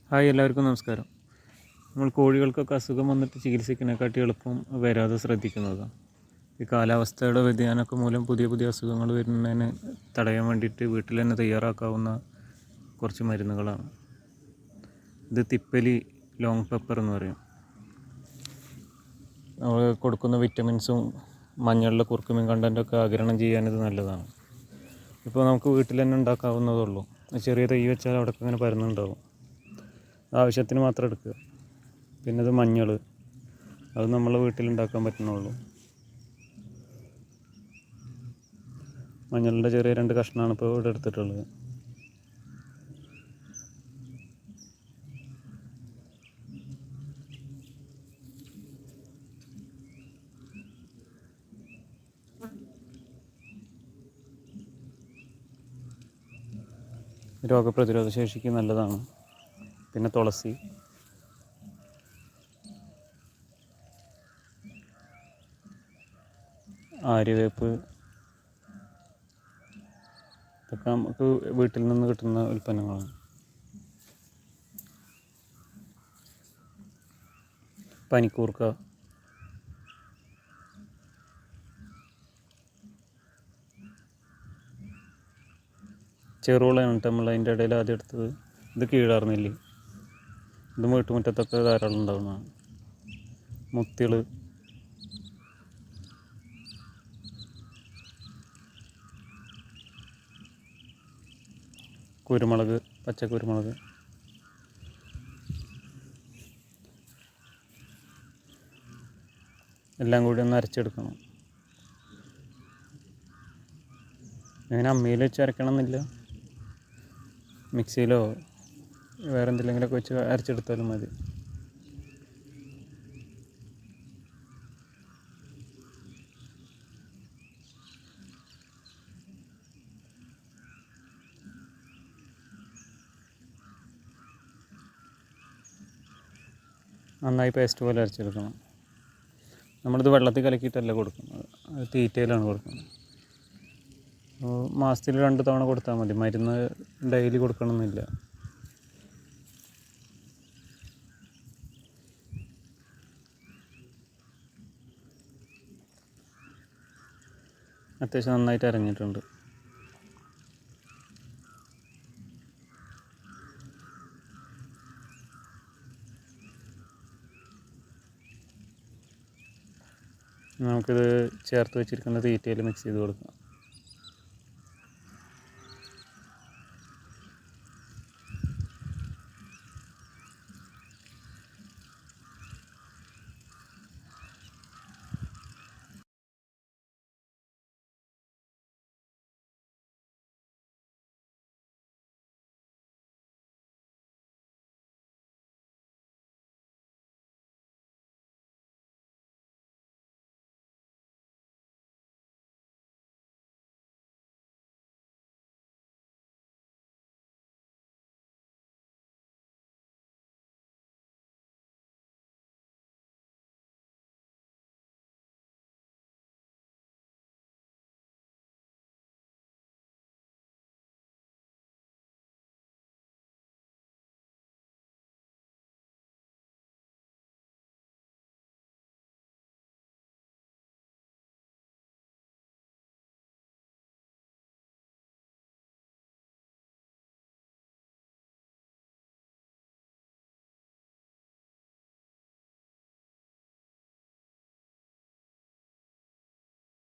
Hi, എല്ലാവർക്കും നമസ്കാരം. നമ്മൾ കോഴികൾക്കൊക്കെ അസുഖം വന്നിട്ട് ചികിത്സിക്കുന്നതിനെക്കാട്ടി എളുപ്പം വരാതെ ശ്രദ്ധിക്കുന്നതാണ്. ഈ കാലാവസ്ഥയുടെ വ്യതിയാനമൊക്കെ മൂലം പുതിയ പുതിയ അസുഖങ്ങൾ വരുന്നതിന് തടയാൻ വേണ്ടിയിട്ട് വീട്ടിൽ തന്നെ തയ്യാറാക്കാവുന്ന കുറച്ച് മരുന്നുകളാണ്. ഇത് തിപ്പലി ലോങ് പെപ്പർ എന്ന് പറയും. നമ്മൾ കൊടുക്കുന്ന വിറ്റമിൻസും മഞ്ഞളിലെ കുർക്കുമിൻ കണ്ടൻറ്റൊക്കെ ആഗിരണം ചെയ്യാനിത് നല്ലതാണ്. ഇപ്പോൾ നമുക്ക് വീട്ടിൽ തന്നെ ഉണ്ടാക്കാവുന്നതേ ഉള്ളൂ. ചെറിയ തൈ വെച്ചാൽ അവിടെയൊക്കെ ഇങ്ങനെ പരന്നുണ്ടാവും. ആവശ്യത്തിന് മാത്രം എടുക്കുക. പിന്നെ ഇത് മഞ്ഞൾ, അത് നമ്മളെ വീട്ടിലുണ്ടാക്കാൻ പറ്റുന്നുള്ളൂ. മഞ്ഞളിൻ്റെ ചെറിയ 2 കഷ്ണമാണ് ഇപ്പോൾ ഇവിടെ എടുത്തിട്ടുള്ളത്. രോഗപ്രതിരോധ ശേഷിക്ക് നല്ലതാണ്. പിന്നെ തുളസി, ആര്യവേപ്പ്, ഇതൊക്കെ നമുക്ക് വീട്ടിൽ നിന്ന് കിട്ടുന്ന ഉൽപ്പന്നങ്ങളാണ്. പനിക്കൂർക്ക, ചെറുളയാണ് നമ്മൾ അതിൻ്റെ ഇടയിൽ ആദ്യം എടുത്തത്. ഇത് കീഴാർന്നില്ലേ, ഇത് വീട്ടുമുറ്റത്തൊക്കെ ധാരാളം ഉണ്ടാകുന്നതാണ്. മുത്തിൾ, കുരുമുളക്, പച്ചക്കുരുമുളക്, എല്ലാം കൂടി ഒന്ന് അരച്ചെടുക്കണം. അങ്ങനെ അമ്മിയിൽ വെച്ച് അരക്കണം എന്നില്ല, മിക്സിയിലോ വേറെ എന്തെങ്കിലുമൊക്കെ വെച്ച് അരച്ചെടുത്താലും മതി. നന്നായി പേസ്റ്റ് പോലെ അരച്ചെടുക്കണം. നമ്മളിത് വെള്ളത്തിൽ കലക്കിയിട്ടല്ല കൊടുക്കുന്നത്, അത് തീറ്റയിലാണ് കൊടുക്കുന്നത്. മാസത്തിൽ 2 തവണ കൊടുത്താൽ മതി. മരുന്ന് ഡെയിലി കൊടുക്കണമെന്നില്ല. അത്യാവശ്യം നന്നായിട്ട് അരഞ്ഞിട്ടുണ്ട്. നമുക്കിത് ചേർത്ത് വെച്ചിരിക്കുന്ന തീറ്റയിൽ മിക്സ് ചെയ്ത് കൊടുക്കാം.